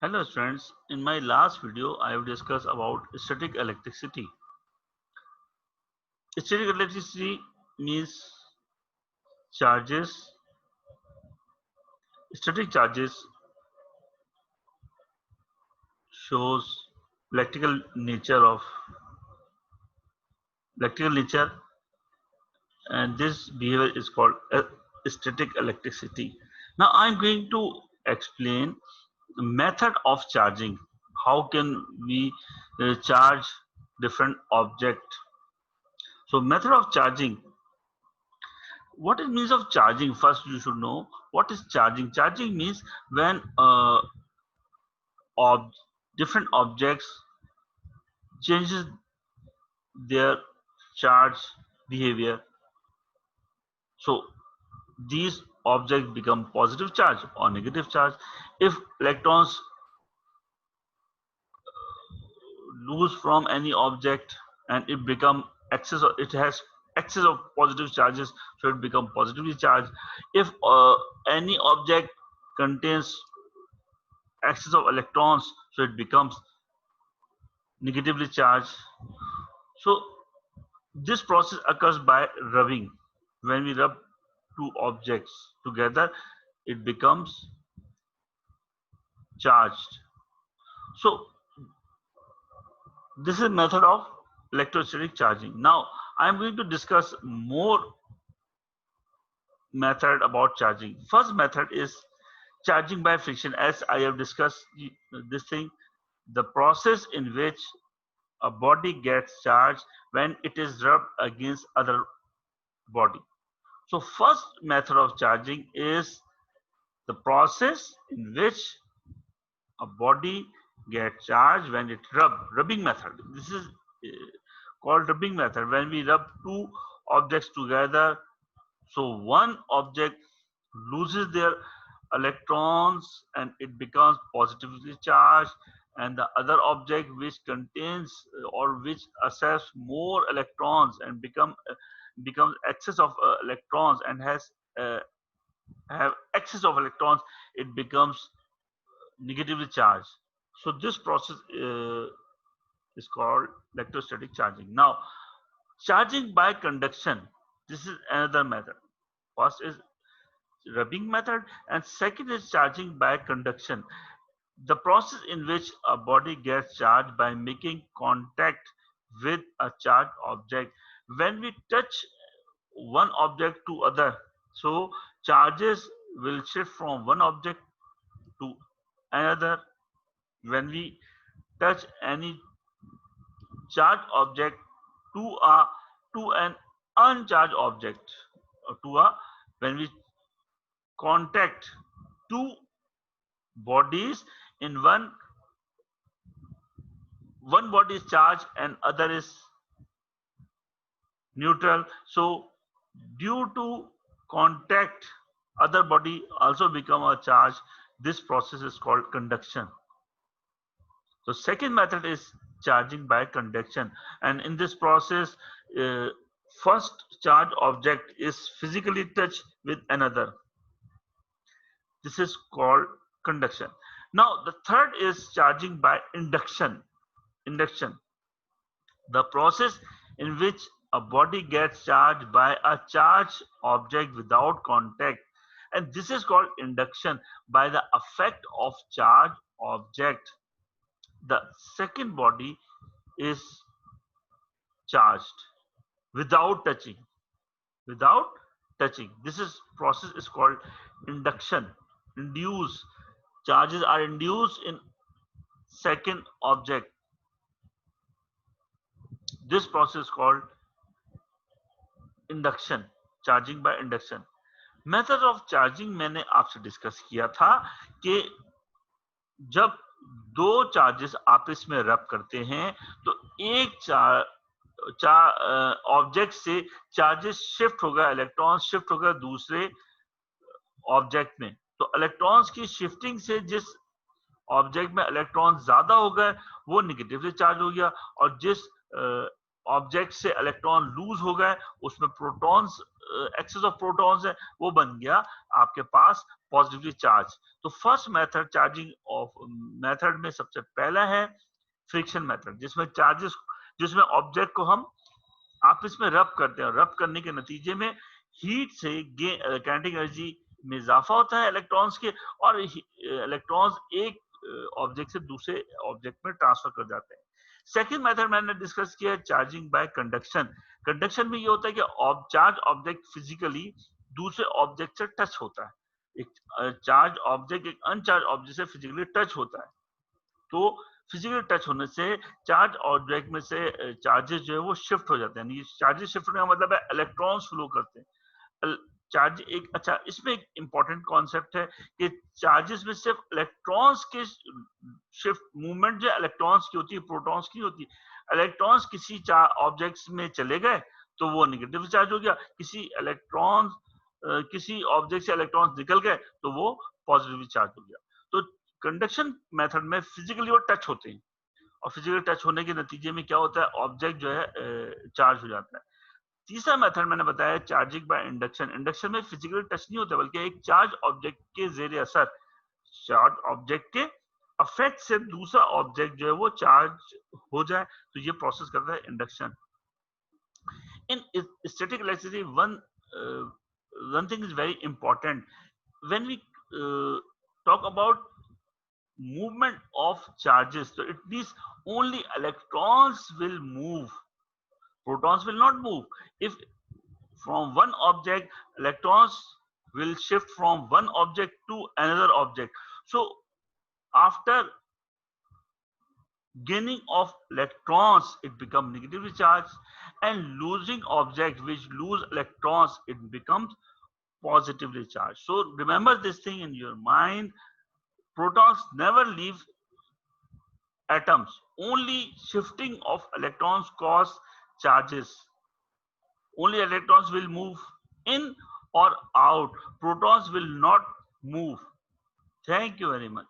Hello friends, in my last video I have discussed about static electricity. Static electricity means charges, static charges shows electrical nature of electrical nature, and this behavior is called static electricity. Now I am going to explain the method of charging. How can we charge different object? So method of charging. What it means of charging? First, you should know what is charging. Charging means when ob different objects changes their charge behavior. So these objects become positive charge or negative charge. If electrons lose from any object and it become excess, of, it has excess of positive charges, so it become positively charged. If any object contains excess of electrons, so it becomes negatively charged. So this process occurs by rubbing. When we rub two objects together, it becomes charged. So this is method of electrostatic charging. Now I am going to discuss more method about charging. First method is charging by friction. As I have discussed this thing, the process in which a body gets charged when it is rubbed against other body. So first method of charging is the process in which a body gets charged when it rubbing method. This is called rubbing method. When we rub two objects together, so one object loses their electrons and it becomes positively charged, and the other object which contains or which accepts more electrons and becomes excess of electrons and has have excess of electrons, it becomes negatively charged. So this process is called electrostatic charging. Now charging by conduction, this is another method. First is rubbing method and second is charging by conduction, the process in which a body gets charged by making contact with a charged object. When we touch one object to other, so charges will shift from one object to another. When we touch any charged object to a to an uncharged object, to a when we contact two bodies in one body is charged and other is neutral, so due to contact other body also become a charge. This process is called conduction. So second method is charging by conduction, and in this process uh, first charged object is physically touched with another. This is called conduction. Now the third is charging by induction. Induction, the process in which a body gets charged by a charged object without contact, and this is called induction. By the effect of charged object, the second body is charged without touching. Without touching, this is process is called induction. Induce, charges are induced in second object. This process is called induction, charging by induction. Method of charging मैंने आपसे discuss किया था कि जब दो charges आपस में रब करते हैं तो एक ऑब्जेक्ट से चार्जेस शिफ्ट होगा, इलेक्ट्रॉन शिफ्ट होगा दूसरे ऑब्जेक्ट में. तो इलेक्ट्रॉन्स की शिफ्टिंग से जिस ऑब्जेक्ट में इलेक्ट्रॉन ज्यादा हो गए वो निगेटिवली चार्ज हो गया, और जिस ऑब्जेक्ट से इलेक्ट्रॉन लूज हो गए उसमें प्रोटॉन्स एक्सेस ऑफ प्रोटॉन्स है वो बन गया आपके पास पॉजिटिवली चार्ज। तो first method charging of method में सबसे पहला है फ्रिक्शन मेथड, जिसमें ऑब्जेक्ट को हम आपस में रब करते हैं। रब करने के नतीजे में हीट से काइनेटिक एनर्जी में इजाफा होता है इलेक्ट्रॉन्स के, और इलेक्ट्रॉन्स एक ऑब्जेक्ट से दूसरे ऑब्जेक्ट में ट्रांसफर कर जाते हैं। सेकंड मेथड मैंने डिस्कस किया चार्जिंग बाय कंडक्शन। कंडक्शन में ये होता है कि चार्ज ऑब्जेक्ट फिजिकली दूसरे ऑब्जेक्ट से टच होता है। एक चार्ज ऑब्जेक्ट एक अनचार्ज ऑब्जेक्ट से फिजिकली टच होता है। तो फिजिकल टच होने से चार्ज ऑब्जेक्ट में से चार्जेस जो है वो शिफ्ट हो जाते हैं। चार्जेस शिफ्ट होने का मतलब है इलेक्ट्रॉन्स फ्लो करते हैं। चार्ज एक अच्छा, इसमें एक इंपॉर्टेंट कॉन्सेप्ट है कि चार्जेस में सिर्फ इलेक्ट्रॉन्स के शिफ्ट मूवमेंट जो इलेक्ट्रॉन्स की होती है, प्रोटॉन्स की होती है। इलेक्ट्रॉन्स किसी ऑब्जेक्ट्स में चले गए तो वो नेगेटिव चार्ज हो गया, किसी ऑब्जेक्ट से इलेक्ट्रॉन्स निकल गए तो वो पॉजिटिव चार्ज हो गया। तो कंडक्शन मेथड में फिजिकली वो टच होते हैं, और फिजिकल टच होने के नतीजे में क्या होता है, ऑब्जेक्ट जो है चार्ज हो जाता है। तीसरा मेथड मैंने बताया चार्जिंग बाय इंडक्शन। इंडक्शन में फिजिकल टच नहीं होता, बल्कि एक चार्ज ऑब्जेक्ट के जेर असर, चार्ज ऑब्जेक्ट के अफेक्ट से दूसरा ऑब्जेक्ट जो है वो चार्ज हो जाए, तो ये प्रोसेस करता है induction. In static electricity, one thing is very important. When we talk about movement of charges, so it means only electrons will move, protons will not move. If from one object, electrons will shift from one object to another object. So after gaining of electrons, it becomes negatively charged, and losing object which lose electrons, it becomes positively charged. So remember this thing in your mind. Protons never leave atoms. Only shifting of electrons cause charges. Only electrons will move in or out. Protons will not move. Thank you very much.